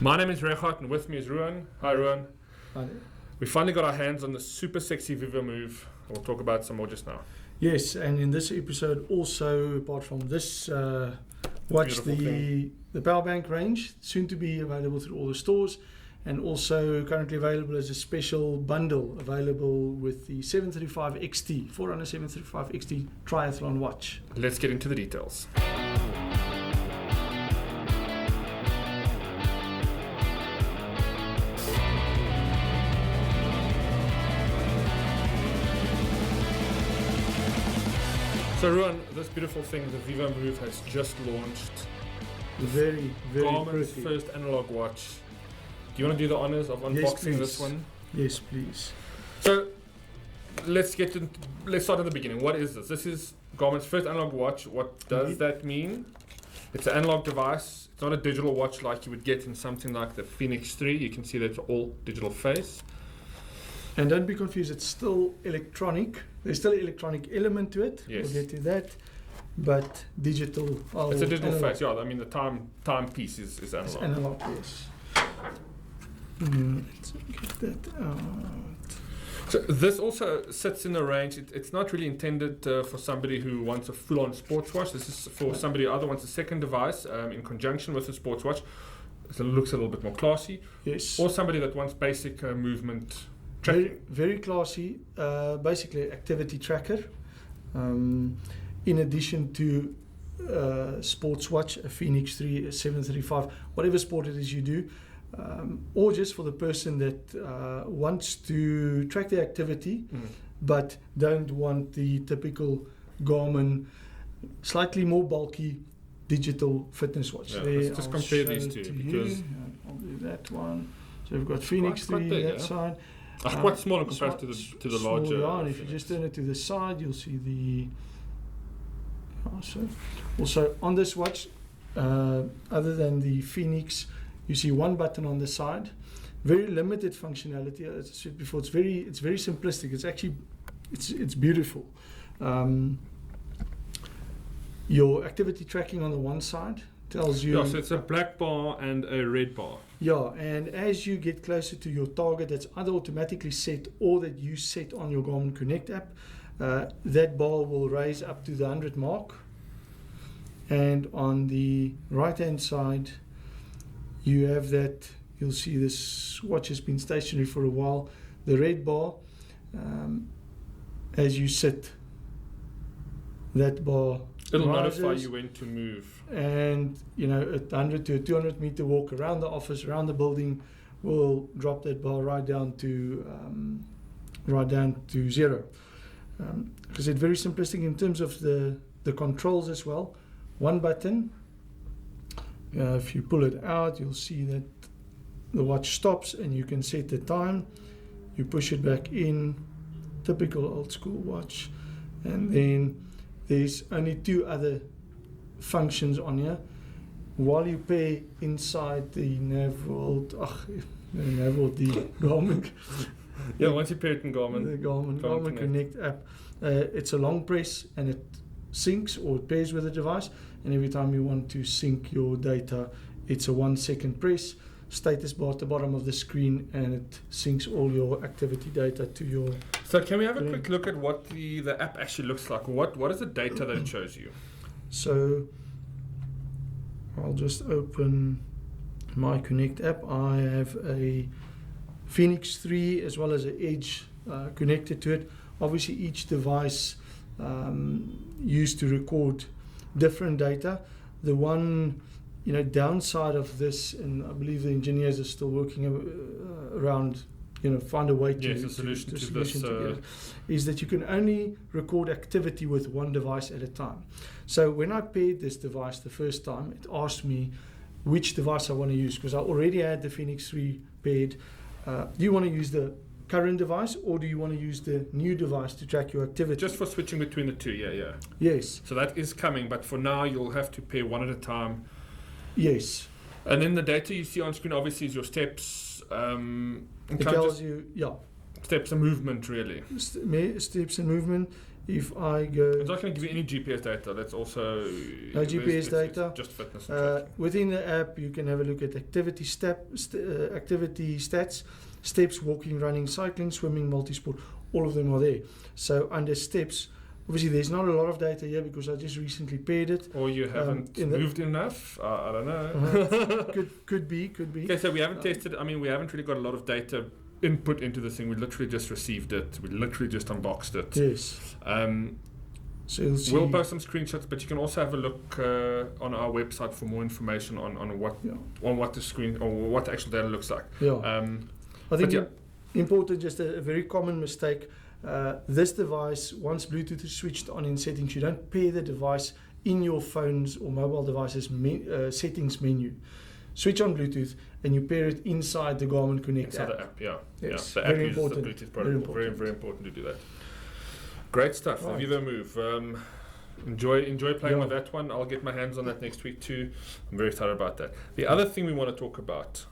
My name is Regardt and with me is Roan. Hi Roan. Hi there. We finally got our hands on the super sexy vivomove. We'll talk about some more just now. Yes, and in this episode also, apart from this, watch the power bank range, soon to be available through all the stores, and also currently available as a special bundle available with the 735 XT, 400 735 XT triathlon watch. Let's get into the details. So Roan, this beautiful thing, the vivomove, has just launched. Very, very Garmin's pretty. first analog watch. Do you want to do the honors of unboxing this one? Yes, please. So let's start at the beginning. What is this? This is Garmin's first analog watch. What does that mean? It's an analog device. It's not a digital watch like you would get in something like the Phoenix 3. You can see that it's all digital face. And don't be confused, it's still electronic. There's still an electronic element to it. Yes. We'll get to that. But digital. It's a digital analog. face, yeah. I mean, the timepiece is It's analog. analog, yes. Let's get that out. So this also sits in the range. It's not really intended for somebody who wants a full-on sports watch. This is for somebody who either wants a second device in conjunction with a sports watch, so it looks a little bit more classy, Yes. or somebody that wants basic movement tracking. Very, very classy. Basically, activity tracker. In addition to sports watch, a Phoenix 3, a 735, whatever sport it is you do, or just for the person that wants to track their activity, but don't want the typical Garmin, slightly more bulky digital fitness watch. Yeah, There, let's just I'll compare show these it two, to because you. I'll do that one. So we've got Phoenix Quite 3 big, that yeah. side. Quite small in comparison to the larger. Yeah, and if you just turn it to the side, you'll see the. Also on this watch, other than the Phoenix, you see one button on the side. Very limited functionality. As I said before, it's very simplistic. It's actually it's beautiful. Your activity tracking on the one side tells you. Yeah, so it's a black bar and a red bar. Yeah, and as you get closer to your target that's either automatically set or that you set on your Garmin Connect app, that bar will raise up to the 100 mark. And on the right-hand side, you have that, you'll see this watch has been stationary for a while. The red bar, as you sit, that bar It'll rises. notify you when to move. And a 100 to a 200 meter walk around the office, around the building, will drop that bar right down to zero. Because it's very simplistic in terms of the controls as well. One button. If you pull it out, you'll see that the watch stops, and you can set the time. You push it back in. Typical old school watch, and then there's only two other functions on here. While you pay inside the NavWorld, the Garmin, Yeah, once you pair it in Garmin. the Garmin Connect app, it's a long press and it syncs or it pairs with the device. And every time you want to sync your data, it's a 1 second press. Status bar at the bottom of the screen, and it syncs all your activity data to your. So can we have a quick look at what the app actually looks like? What is the data that it shows you? So I'll just open my Connect app. I have a Phoenix 3 as well as an Edge connected to it. Obviously each device used to record different data. The one downside of this, and I believe the engineers are still working around find a way to Yes, a solution to get it, is that you can only record activity with one device at a time. So when I paired this device the first time, it asked me which device I want to use, because I already had the Phoenix 3 paired. Do you want to use the current device, or do you want to use the new device to track your activity? Just for switching between the two, yeah. Yes. So that is coming, but for now you'll have to pair one at a time. Yes. And then the data you see on screen obviously is your steps. It tells you, steps and movement really. Steps and movement. if I go... It's not going to give you any GPS data. That's also... No GPS data. It's just fitness and tracking. Within the app, you can have a look at activity stats, steps, walking, running, cycling, swimming, multi-sport. All of them are there. So under steps, obviously there's not a lot of data here because I just recently paired it. Or you haven't moved enough. I don't know. Could be. Okay, so we haven't tested. I mean, we haven't really got a lot of data input into this thing. We literally just received it. We literally just unboxed it. Yes. So you'll see. We'll post some screenshots, but you can also have a look on our website for more information on what the screen or what the actual data looks like. Yeah. I think important, just a very common mistake. This device, once Bluetooth is switched on in settings, you don't pair the device in your phone's or mobile device's settings menu. Switch on Bluetooth and you pair it inside the Garmin Connect inside app. the app, yeah. Yes. The Very app uses important. the Bluetooth protocol. Very, very important to do that. Great stuff. Right. The vivomove. Enjoy playing with that one. I'll get my hands on that next week too. I'm very excited about that. The other thing we want to talk about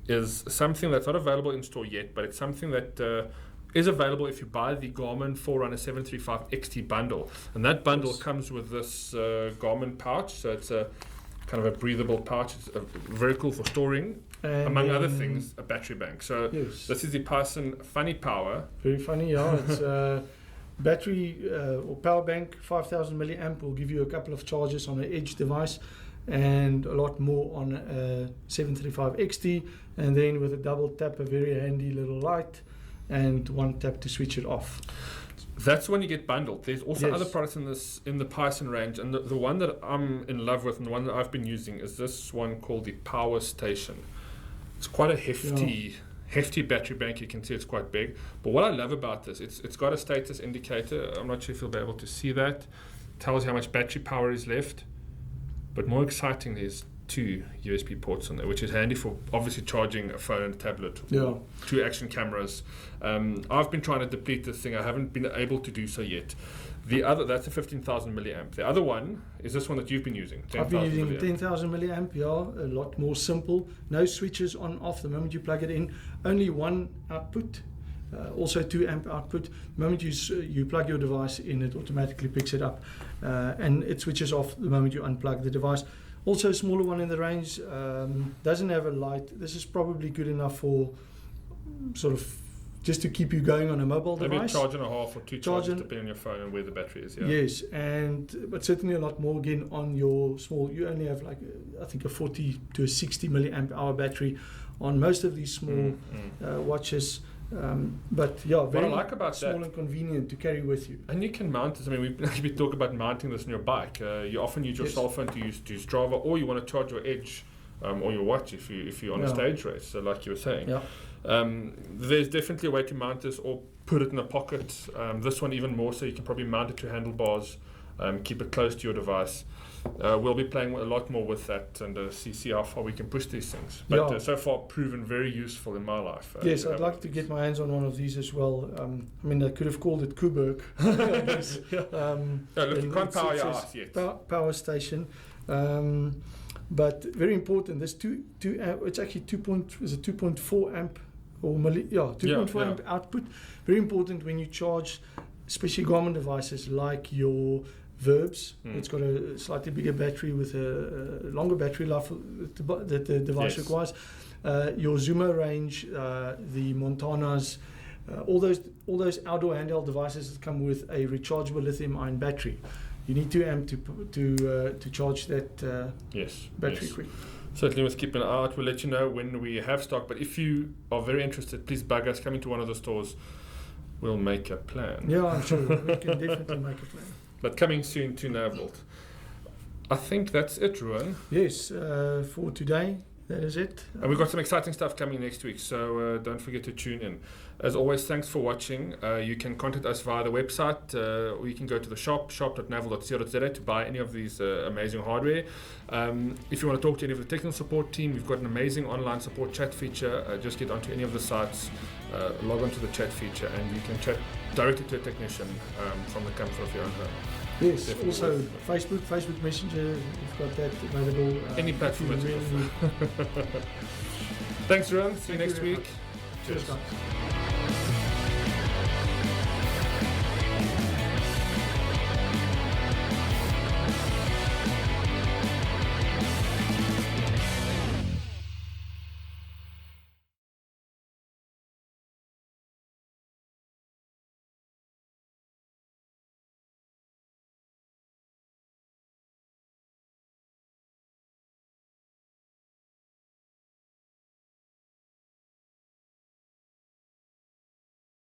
is something that's not available in store yet, but it's something that is available if you buy the Garmin Forerunner 735 XT bundle. And that bundle comes with this Garmin pouch. So it's a kind of a breathable pouch. It's very cool for storing, and among other things, a battery bank. So this is the Python Funny Power. Very funny, yeah. It's battery or power bank, 5,000 milliamp will give you a couple of charges on an edge device and a lot more on a 735 XT, and then with a double tap, a very handy little light, and one tap to switch it off. That's when you get bundled. There's also other products in the Python range, and the one that I'm in love with and the one that I've been using is this one called the Power Station. It's quite a hefty battery bank. You can see it's quite big. But what I love about this, it's got a status indicator. I'm not sure if you'll be able to see that. It tells you how much battery power is left. But more exciting, there's 2 USB ports on there, which is handy for obviously charging a phone and a tablet. 2 action cameras. I've been trying to deplete this thing. I haven't been able to do so yet. The other, that's a 15,000 milliamp. The other one is this one that you've been using. I've been using 10,000 milliamp, a lot more simple. No switches on off the moment you plug it in. Only one output. Also 2 amp output. The moment you plug your device in, it automatically picks it up, and it switches off the moment you unplug the device. Also a smaller one in the range, doesn't have a light. This is probably good enough for sort of just to keep you going on a mobile device. Maybe a charge and a half or 2 charges depending on your phone and where the battery is. Yeah. Yes, but certainly a lot more again on your small. You only have like I think a 40 to a 60 milliamp hour battery on most of these small watches. But yeah, very what I like about small and convenient to carry with you. And you can mount this. I mean, we talk about mounting this on your bike. You often use your cell phone to use Strava, or you want to charge your Edge or your watch if you're on a stage race. So like you were saying, there's definitely a way to mount this or put it in a pocket. This one even more so. You can probably mount it to handlebars, keep it close to your device. We'll be playing a lot more with that and see how far we can push these things. But so far proven very useful in my life. Yes, I'd like to get my hands on one of these as well. I mean, I could have called it Berg. Look, you can't power your ass yet. Power station. But very important, there's it's actually 2.4 amp or 2.4 amp output. Very important when you charge, especially Garmin devices like your Verbs. It's got a slightly bigger battery with a longer battery life that the device requires. Your Zoomer range, the Montanas, all those outdoor handheld devices that come with a rechargeable lithium-ion battery. You need 2 amp to charge that battery quick. Certainly, we'll keep an eye out. We'll let you know when we have stock. But if you are very interested, please bug us. Come into one of the stores. We'll make a plan. Yeah, I'm sure we can definitely make a plan. But coming soon to NavWorld. I think that's it, Roan. Yes, for today, that is it. And we've got some exciting stuff coming next week, so don't forget to tune in. As always, thanks for watching. You can contact us via the website, or you can go to the shop.navworld.co.za to buy any of these amazing hardware. If you want to talk to any of the technical support team, we've got an amazing online support chat feature. Just get onto any of the sites, log onto the chat feature, and you can chat directly to a technician from the comfort of your own home. Yes, definitely also Facebook Messenger, we've got that available. Any platform. Thanks, Roan. See you next week. Cheers, guys.